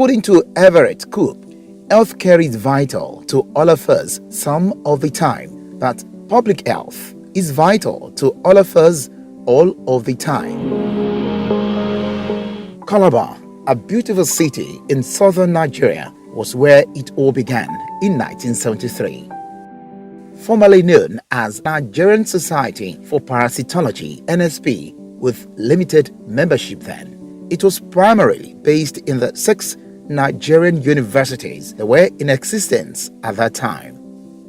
According to Everett Koop, healthcare is vital to all of us some of the time, but public health is vital to all of us all of the time. Calabar, a beautiful city in southern Nigeria, was where it all began in 1973. Formerly known as Nigerian Society for Parasitology (NSP), with limited membership then, it was primarily based in the 6 Nigerian universities that were in existence at that time.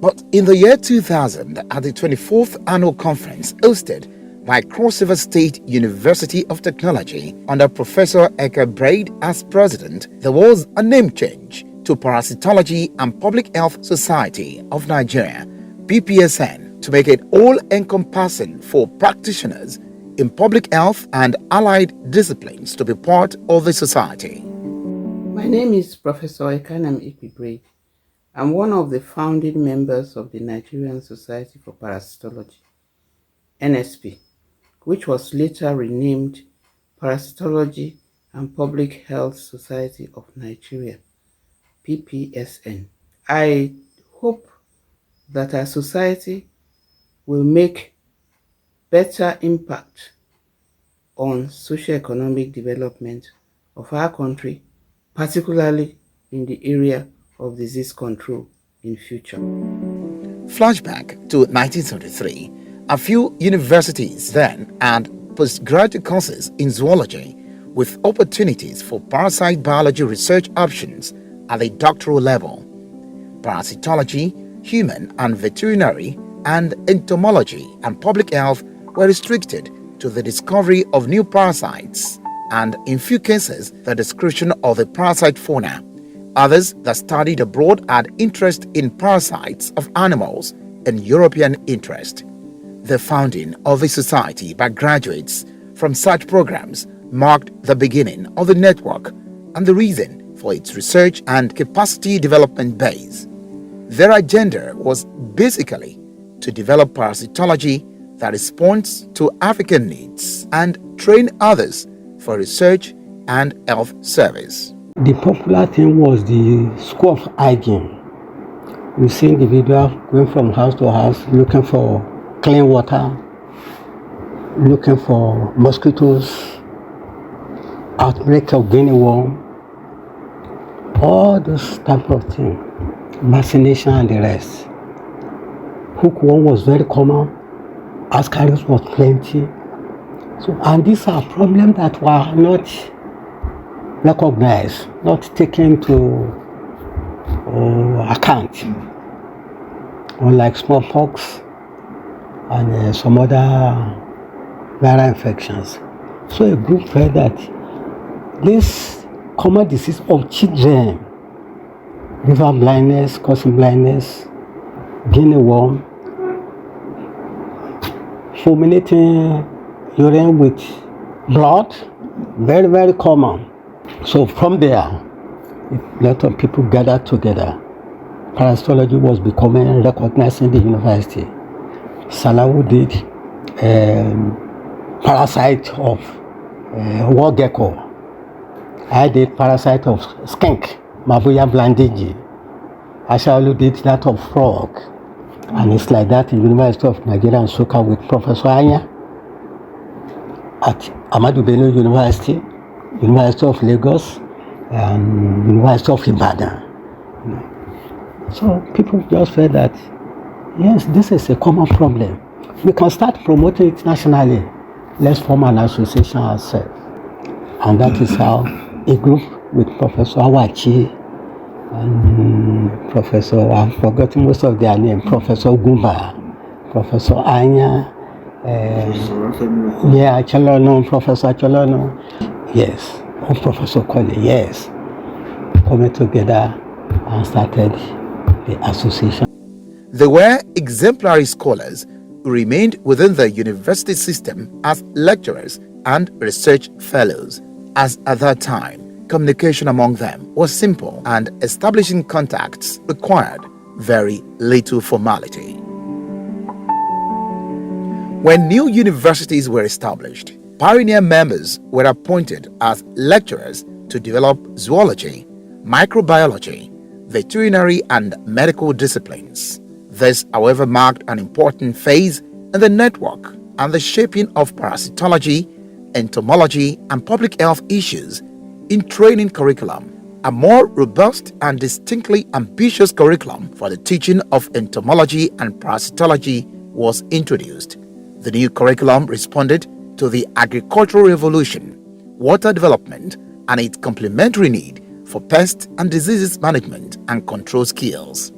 But in the year 2000, at the 24th Annual Conference hosted by Cross River State University of Technology under Professor Eke Braid as president, there was a name change to Parasitology and Public Health Society of Nigeria, Ppsn, to make it all-encompassing for practitioners in public health and allied disciplines to be part of the society. My name is Professor Eke Braid. I'm one of the founding members of the Nigerian Society for Parasitology, NSP, which was later renamed Parasitology and Public Health Society of Nigeria, Ppsn. I hope that our society will make better impact on socio-economic development of our country, particularly in the area of disease control in future. Flashback to 1973, a few universities then had postgraduate courses in zoology with opportunities for parasite biology research options at the doctoral level. Parasitology, human and veterinary, and entomology and public health were restricted to the discovery of new parasites and, in few cases, the description of the parasite fauna. Others that studied abroad had interest in parasites of animals and European interest. The founding of the society by graduates from such programs marked the beginning of the network and the reason for its research and capacity development base. Their agenda was basically to develop parasitology that responds to African needs and train others for research and health service. The popular thing was the school of hygiene. You see individuals going from house to house looking for clean water, looking for mosquitoes, outbreak of guinea worm, all those type of things, vaccination and the rest. Hookworm was very common, ascaris was plenty. So, and these are problems that were not recognized, not taken to account, unlike smallpox and some other viral infections. So a group felt that this common disease of children, river blindness, causing blindness, guinea worm, fulminating urine with blood, very, very common. So from there, a lot of people gathered together. Parasitology was becoming recognized in the university. Salawu did parasite of war gecko. I did parasite of skink, Mabuya blandigi. Ashaolu did that of frog. And it's like that in the University of Nigeria and Nsukka with Professor Anya at Ahmadu Bello University, University of Lagos, and University of Ibadan. So people just felt that, yes, this is a common problem. We can start promoting it nationally. Let's form an association ourselves. And that is how a group with Professor Awachi and Professor, I've forgotten most of their names, Professor Gumba, Professor Anya, Professor Cholono, yes, or Professor Kole, yes, coming together and started the association. They were exemplary scholars who remained within the university system as lecturers and research fellows, as at that time, communication among them was simple and establishing contacts required very little formality. When new universities were established, pioneer members were appointed as lecturers to develop zoology, microbiology, veterinary and medical disciplines. This, however, marked an important phase in the network and the shaping of parasitology, entomology, and public health issues in training curriculum. A more robust and distinctly ambitious curriculum for the teaching of entomology and parasitology was introduced. The new curriculum responded to the agricultural revolution, water development, and its complementary need for pest and diseases management and control skills.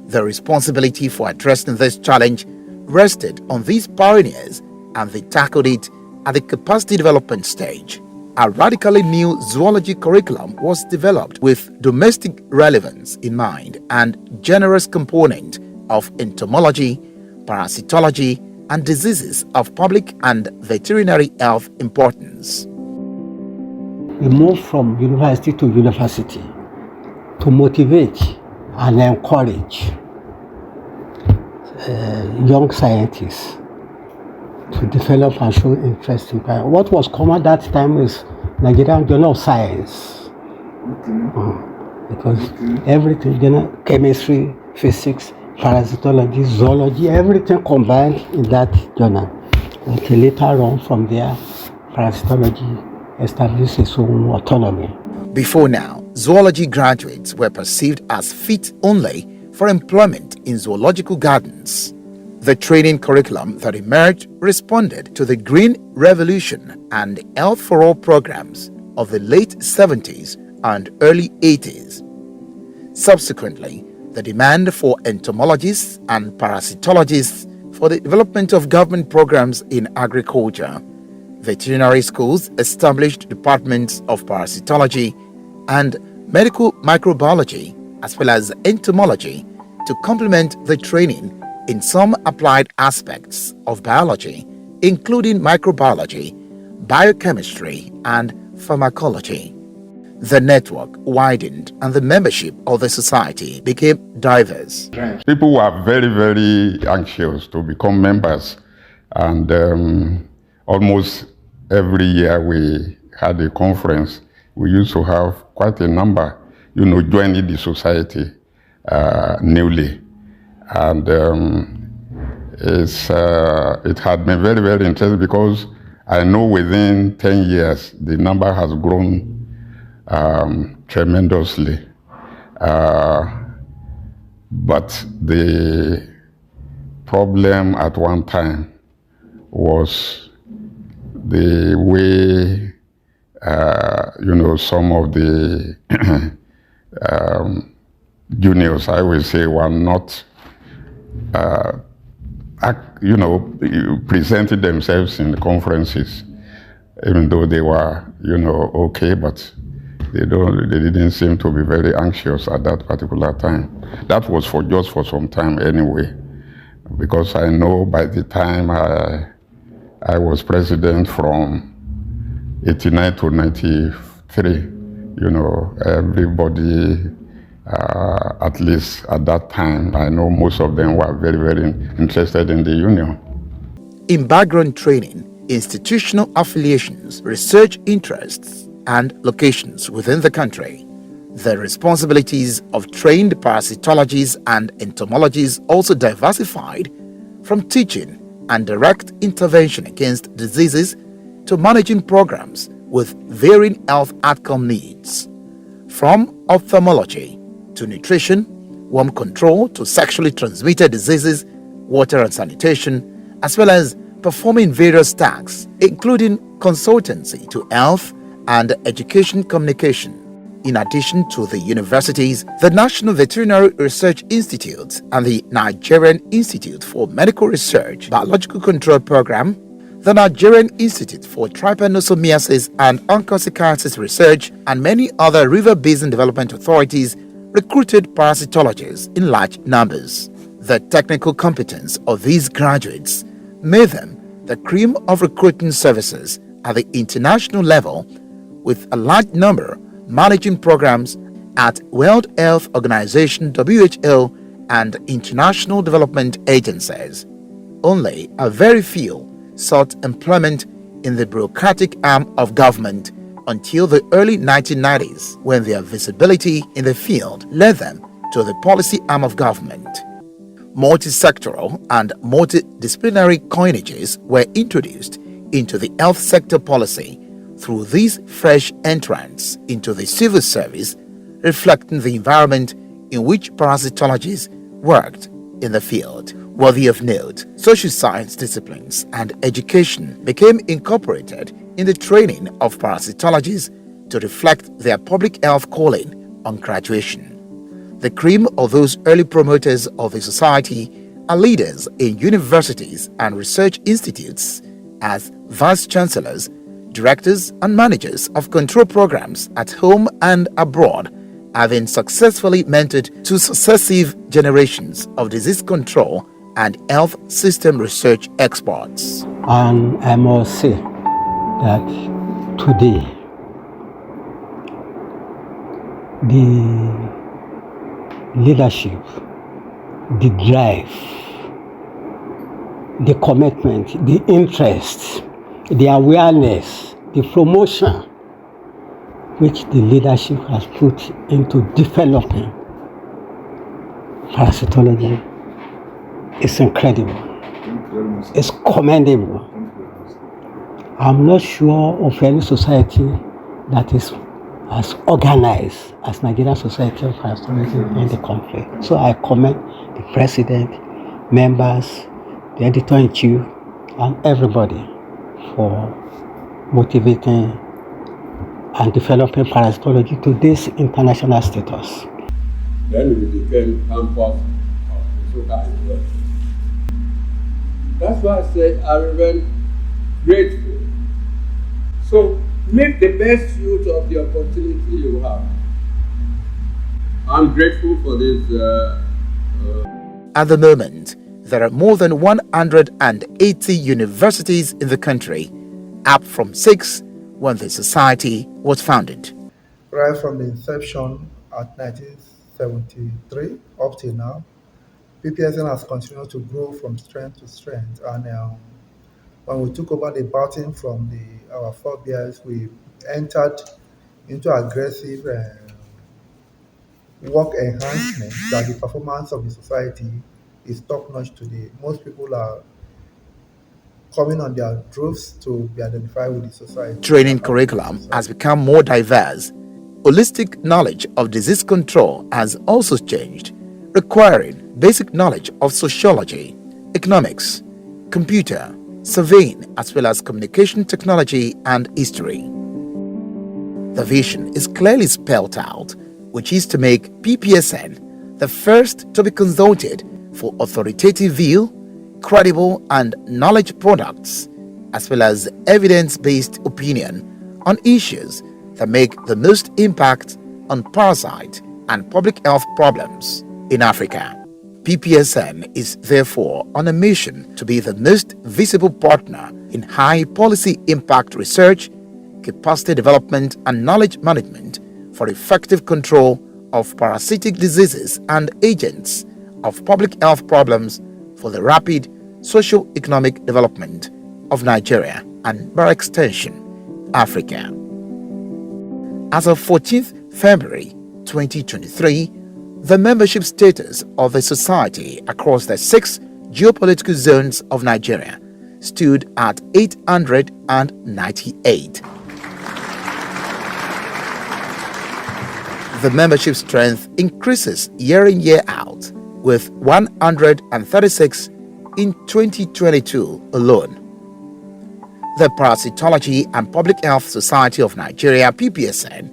The responsibility for addressing this challenge rested on these pioneers, and they tackled it at the capacity development stage. A radically new zoology curriculum was developed with domestic relevance in mind and generous component of entomology, parasitology, and diseases of public and veterinary health importance. We moved from university to university to motivate and encourage young scientists to develop and show interest in science. What was common at that time is Nigerian Journal of Science. It was everything, chemistry, physics, parasitology, zoology, everything combined in that journal. Until later on, from there, parasitology established its own autonomy. Before now, zoology graduates were perceived as fit only for employment in zoological gardens. The training curriculum that emerged responded to the Green Revolution and Health for All programs of the late 70s and early 80s. Subsequently, the demand for entomologists and parasitologists for the development of government programs in agriculture. Veterinary schools established departments of parasitology and medical microbiology as well as entomology to complement the training in some applied aspects of biology, including microbiology, biochemistry, and pharmacology. The network widened and the membership of the society became diverse. People were very, very anxious to become members, and almost every year we had a conference. We used to have quite a number, joining the society newly. And it had been very, very interesting because I know within 10 years the number has grown tremendously. But the problem at one time was the way, some of the juniors, I will say, were not, presented themselves in the conferences, even though they were, okay, but they didn't seem to be very anxious at that particular time. That was just for some time anyway, because I know by the time I was president from 89 to 93, everybody, at least at that time, I know most of them were very, very interested in the union. In background training, institutional affiliations, research interests, and locations within the country, the responsibilities of trained parasitologists and entomologists also diversified from teaching and direct intervention against diseases to managing programs with varying health outcome needs. From ophthalmology to nutrition, worm control to sexually transmitted diseases, water and sanitation, as well as performing various tasks, including consultancy to health and education communication. In addition to the universities, the National Veterinary Research Institute and the Nigerian Institute for Medical Research Biological Control Program, the Nigerian Institute for Trypanosomiasis and Onchocerciasis Research, and many other river basin development authorities recruited parasitologists in large numbers. The technical competence of these graduates made them the cream of recruiting services at the international level, with a large number managing programs at World Health Organization (WHO) and international development agencies. Only a very few sought employment in the bureaucratic arm of government until the early 1990s, when their visibility in the field led them to the policy arm of government. Multi-sectoral and multidisciplinary coinages were introduced into the health sector policy through these fresh entrants into the civil service, reflecting the environment in which parasitologists worked in the field. Worthy of note, social science disciplines and education became incorporated in the training of parasitologists to reflect their public health calling on graduation. The cream of those early promoters of the society are leaders in universities and research institutes as vice-chancellors, directors and managers of control programs at home and abroad, having successfully mentored two successive generations of disease control and health system research experts. And I must say that today, the leadership, the drive, the commitment, the interest, the awareness, the promotion which the leadership has put into developing parasitology is incredible. It's commendable. I'm not sure of any society that is as organized as Nigerian Society of Parasitology in the country. So I commend the president, members, the editor-in-chief, and everybody for motivating and developing parasitology to this international status. Then we became campus of the social endeavor. That's why I say I remain grateful. So make the best use of the opportunity you have. I'm grateful for this. At the moment, there are more than 180 universities in the country, up from 6 when the society was founded. Right from the inception at 1973 up till now, Ppsn has continued to grow from strength to strength. And when we took over the baton from our forebears, we entered into aggressive work enhancement that the performance of the society is top-notch today. Most people are coming on their droves to be identified with the society. Training curriculum has become more diverse. Holistic knowledge of disease control has also changed, requiring basic knowledge of sociology, economics, computer, surveying, as well as communication technology and history. The vision is clearly spelled out, which is to make Ppsn the first to be consulted for authoritative view, credible and knowledge products, as well as evidence-based opinion on issues that make the most impact on parasite and public health problems in Africa. Ppsn is therefore on a mission to be the most visible partner in high policy impact research, capacity development and knowledge management for effective control of parasitic diseases and agents of public health problems for the rapid socio-economic development of Nigeria and, by extension, Africa. As of 14th February 2023, the membership status of the society across the 6 geopolitical zones of Nigeria stood at 898. The membership strength increases year in year out, with 136 in 2022 alone. The Parasitology and Public Health Society of Nigeria (Ppsn)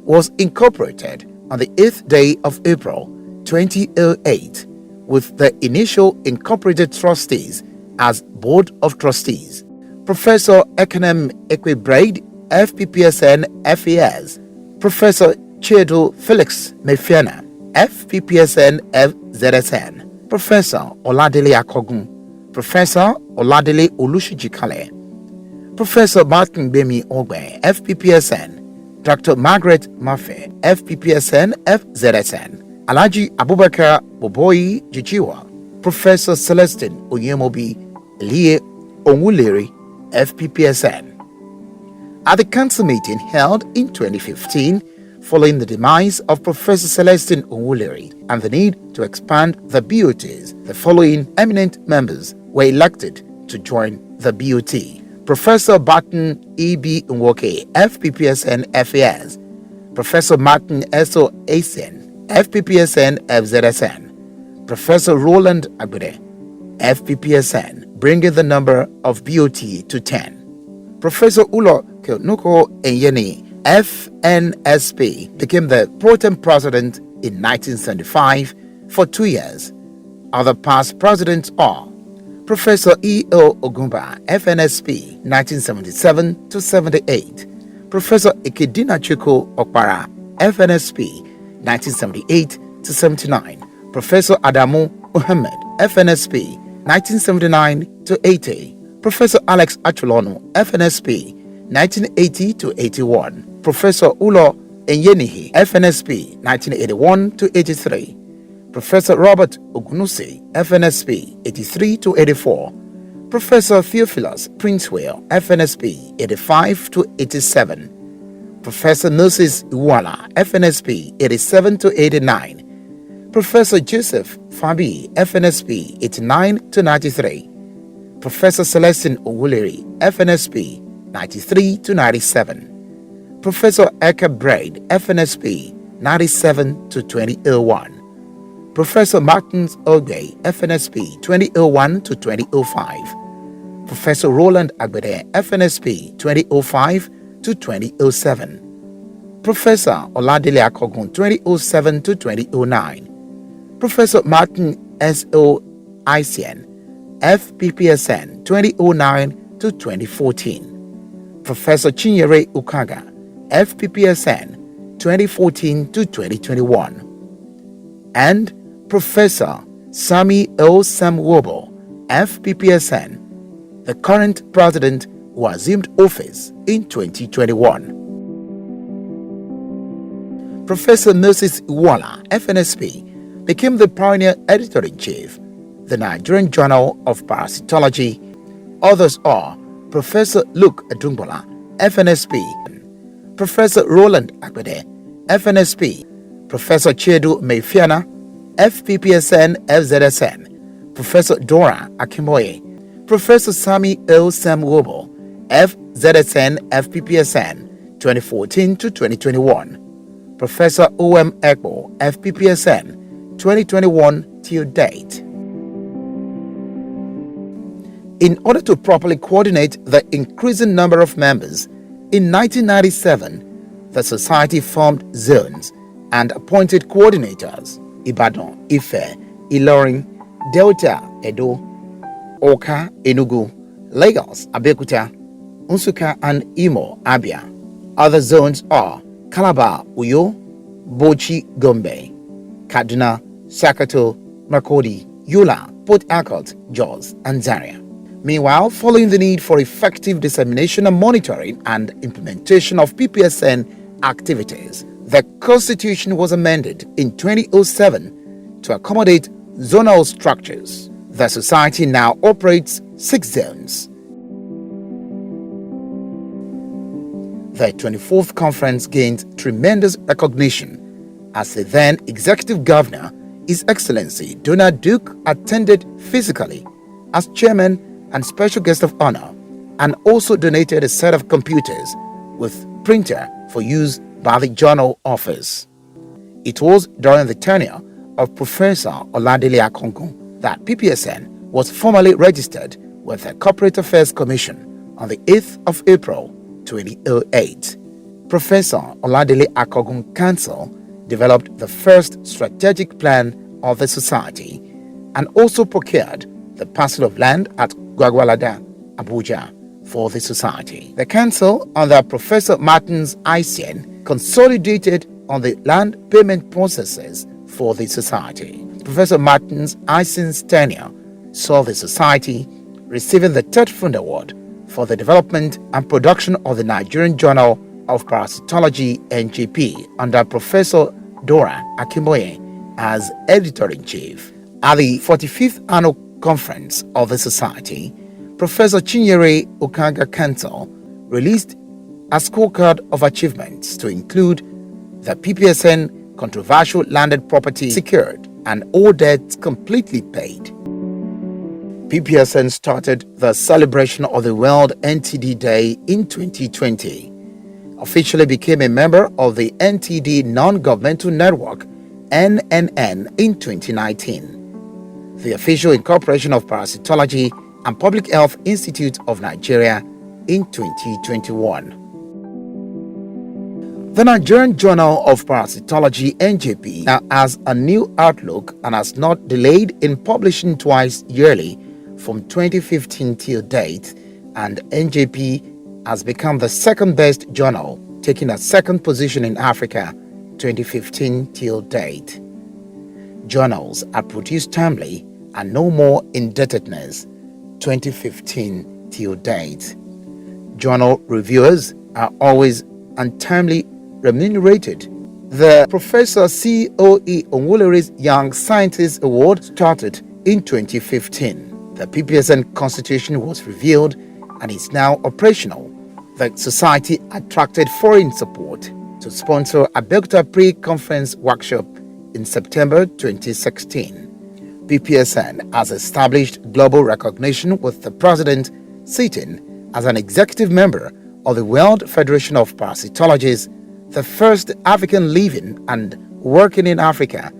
was incorporated on the 8th day of April 2008, with the initial incorporated trustees as Board of Trustees: Professor Ekanem Ekwebraid, FPPSN FAS, Professor Chedo Felix Mefiana, FPPSN FZSN, Professor Oladele Akogun, Professor Oladele Olushijikale, Professor Martin Bemi Ogbe, FPPSN, Dr. Margaret Mafe, FPPSN FZSN, Alhaji Abubakar Boboyi Jijiwa, Professor Celestine Onyemobi Elie Onwuleri, FPPSN, At the council meeting held in 2015, following the demise of Professor Celestine Onwuleri and the need to expand the BOTs, the following eminent members were elected to join the BOT. Professor Barton E.B. Nwoke, FPPSN FAS, Professor Martin Eso Asen, FPPSN FZSN, Professor Roland Agbede, FPPSN, bringing the number of BOT to 10. Professor Ulo Kelnuko Enyeni, FNSP, became the pro tem president in 1975 for 2 years. Other past presidents are Professor E.O. Ogumba, FNSP, 1977 to 78. Professor Ikedina Chuko Okpara, FNSP, 1978 to 79. Professor Adamu Muhammad, FNSP, 1979 to 80. Professor Alex Achulonu, FNSP, 1980 to 81. Professor Ulo Enyenihi, FNSP, 1981 to 83. Professor Robert Ogunusi, FNSP, 83 to 84. Professor Theophilus Princewell, FNSP, 85 to 87. Professor Moses Iwala, FNSP, 87 to 89. Professor Joseph Fabi, FNSP, 89 to 93. Professor Celestine Onwuleri, FNSP, 93 to 97. Professor Eka Braid, FNSP, 97 to 2001. Professor Martins Ogbe, FNSP, 2001 to 2005. Professor Roland Agbede, FNSP, 2005 to 2007. Professor Oladele Akogun, 2007 to 2009. Professor Martin S.O. Isien, FPPSN, 2009 to 2014. Professor Chinyere Ukaga, FPPSN, 2014 to 2021. And Professor Sami L. Samwobo, FPPSN, the current president who assumed office in 2021. Professor Moses Iwala, FNSP, became the pioneer editor-in-chief, the Nigerian Journal of Parasitology. Others are Professor Luke Adungbola, FNSP, Professor Roland Agbede, FNSP, Professor Chedu Meifiana, FPPSN FZSN, Professor Dora Akimoye, Professor Sami L. Samwobo, FZSN FPPSN, 2014 to 2021, Professor O.M. Ekbo, FPPSN, 2021 till date. In order to properly coordinate the increasing number of members, in 1997, the society formed zones and appointed coordinators: Ibadan, Ife, Ilorin, Delta, Edo, Oka, Enugu, Lagos, Abeokuta, Nsukka, and Imo, Abia. Other zones are Calabar, Uyo, Bauchi, Gombe, Kaduna, Sokoto, Makurdi, Yola, Port Harcourt, Jos, and Zaria. Meanwhile, following the need for effective dissemination and monitoring and implementation of PPSN activities, the Constitution was amended in 2007 to accommodate zonal structures. The society now operates 6 zones. The 24th conference gained tremendous recognition as the then executive governor, His Excellency Donald Duke, attended physically as chairman and special guest of honor, and also donated a set of computers with printer for use by the journal office. It was during the tenure of Professor Oladele Akogun that PPSN was formally registered with the Corporate Affairs Commission on the 8th of April 2008. Professor Oladele Akogun Council developed the first strategic plan of the society and also procured the parcel of land at Gwagwalada, Abuja, for the society. The council, under Professor Martins Isien, consolidated on the land payment processes for the society. Professor Martins Isien's tenure saw the society receiving the 3rd Fund Award for the development and production of the Nigerian Journal of Parasitology (NJP) under Professor Dora Akimoye as editor-in-chief. At the 45th annual conference of the society, Professor Chinyere Ukaga Council released a scorecard of achievements to include the PPSN controversial landed property secured and all debts completely paid. Ppsn started the celebration of the World NTD Day in 2020, officially became a member of the NTD Non-Governmental Network NNN in 2019, the official incorporation of Parasitology and Public Health Institute of Nigeria in 2021. The Nigerian Journal of Parasitology (NJP) now has a new outlook and has not delayed in publishing twice yearly from 2015 till date, and NJP has become the second best journal, taking a second position in Africa 2015 till date. Journals are produced timely and no more indebtedness 2015 till date. Journal reviewers are always untimely remunerated. The Professor C.O.E. Onwulere's Young Scientist Award started in 2015. The PPSN Constitution was revealed and is now operational. The society attracted foreign support to sponsor a Abeokuta pre-conference workshop in September 2016. PPSN has established global recognition with the president sitting as an executive member of the World Federation of Parasitologists, the first African living and working in Africa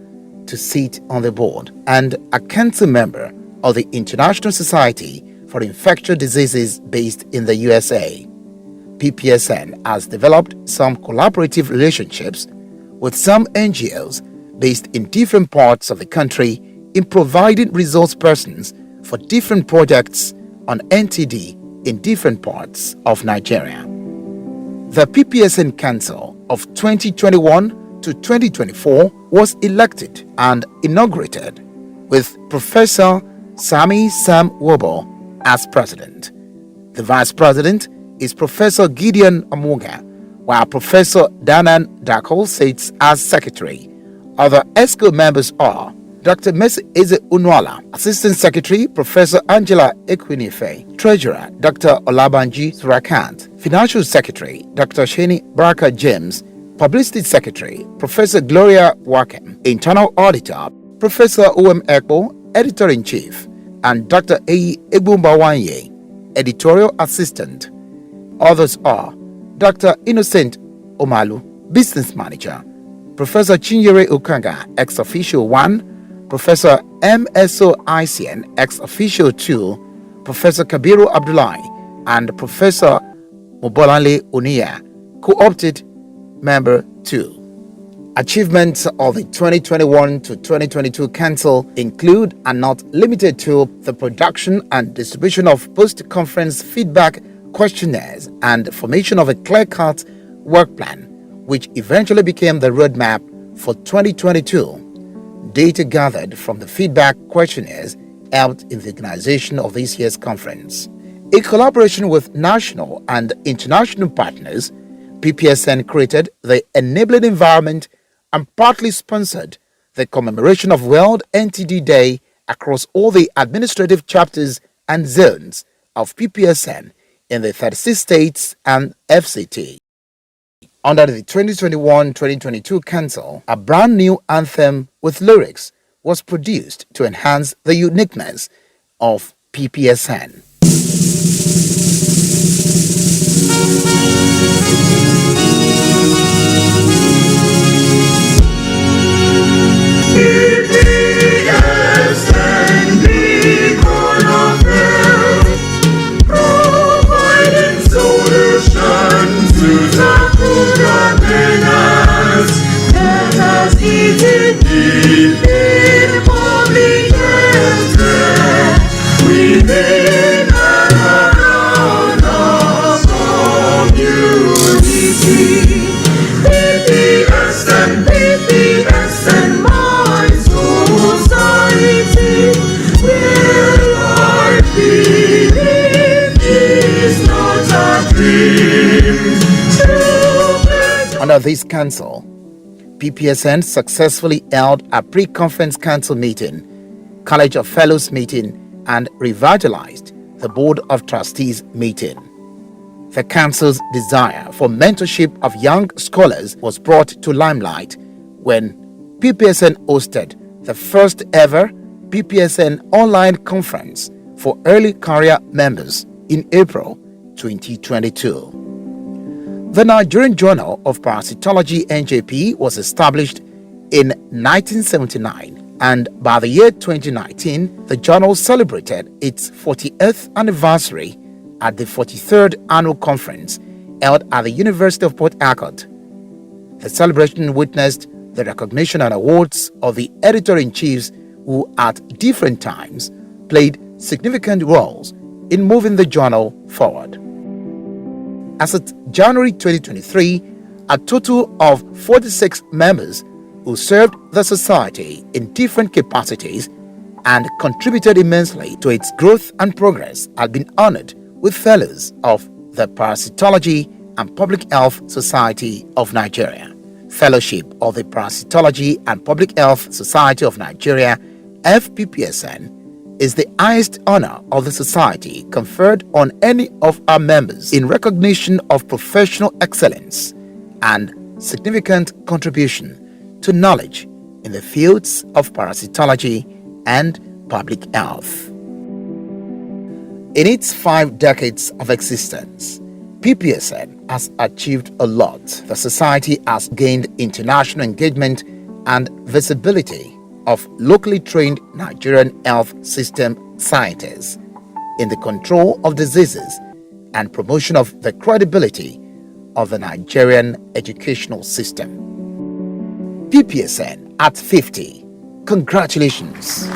to sit on the board, and a council member of the International Society for Infectious Diseases based in the USA. PPSN has developed some collaborative relationships with some NGOs based in different parts of the country in providing resource persons for different projects on NTD in different parts of Nigeria. The PPSN Council of 2021 to 2024 was elected and inaugurated with Professor Sami Sam Wobo as president. The vice president is Professor Gideon Amoga, while Professor Danan Dako sits as secretary. Other ESCO members are Dr. Messi Eze Unwala, Assistant Secretary Professor Angela Ekwinife, Treasurer Dr. Olabanji Surakant, Financial Secretary Dr. Sheni Baraka James, Publicity Secretary Professor Gloria Wakem, Internal Auditor Professor O.M. Ekpo, Editor-in-Chief, and Dr. A. Egbumbawanye, Editorial Assistant. Others are Dr. Innocent Omalu, Business Manager, Professor Chinyere Okanga, Ex-Official 1, Professor M.S.O. Isian, Ex-Official 2, Professor Kabiru Abdullahi, and Professor Mobolale Oniya, Co-opted Member 2. Achievements of the 2021 to 2022 Council include and not limited to the production and distribution of post-conference feedback questionnaires and formation of a clear-cut work plan, which eventually became the roadmap for 2022. Data gathered from the feedback questionnaires helped in the organization of this year's conference. In collaboration with national and international partners, PPSN created the enabling environment and partly sponsored the commemoration of World NTD Day across all the administrative chapters and zones of PPSN in the 36 states and FCT. Under the 2021-2022 Council, a brand new anthem with lyrics was produced to enhance the uniqueness of PPSN. Under this council, PPSN successfully held a pre-conference council meeting, College of Fellows meeting, and revitalized the Board of Trustees meeting. The Council's desire for mentorship of young scholars was brought to limelight when Ppsn hosted the first ever Ppsn online conference for early career members in April 2022. The Nigerian Journal of Parasitology (NJP) was established in 1979, and by the year 2019, the journal celebrated its 40th anniversary at the 43rd annual conference held at the University of Port Harcourt. The celebration witnessed the recognition and awards of the editor-in-chiefs who at different times played significant roles in moving the journal forward. As of January 2023, a total of 46 members who served the society in different capacities and contributed immensely to its growth and progress have been honored with fellows of the Parasitology and Public Health Society of Nigeria, Fellowship of the Parasitology and Public Health Society of Nigeria (FPPSN) is the highest honor of the society conferred on any of our members in recognition of professional excellence and significant contribution to knowledge in the fields of parasitology and public health. In its 5 decades of existence, Ppsn has achieved a lot. The society has gained international engagement and visibility of locally trained Nigerian health system scientists in the control of diseases and promotion of the credibility of the Nigerian educational system. Ppsn at 50. Congratulations.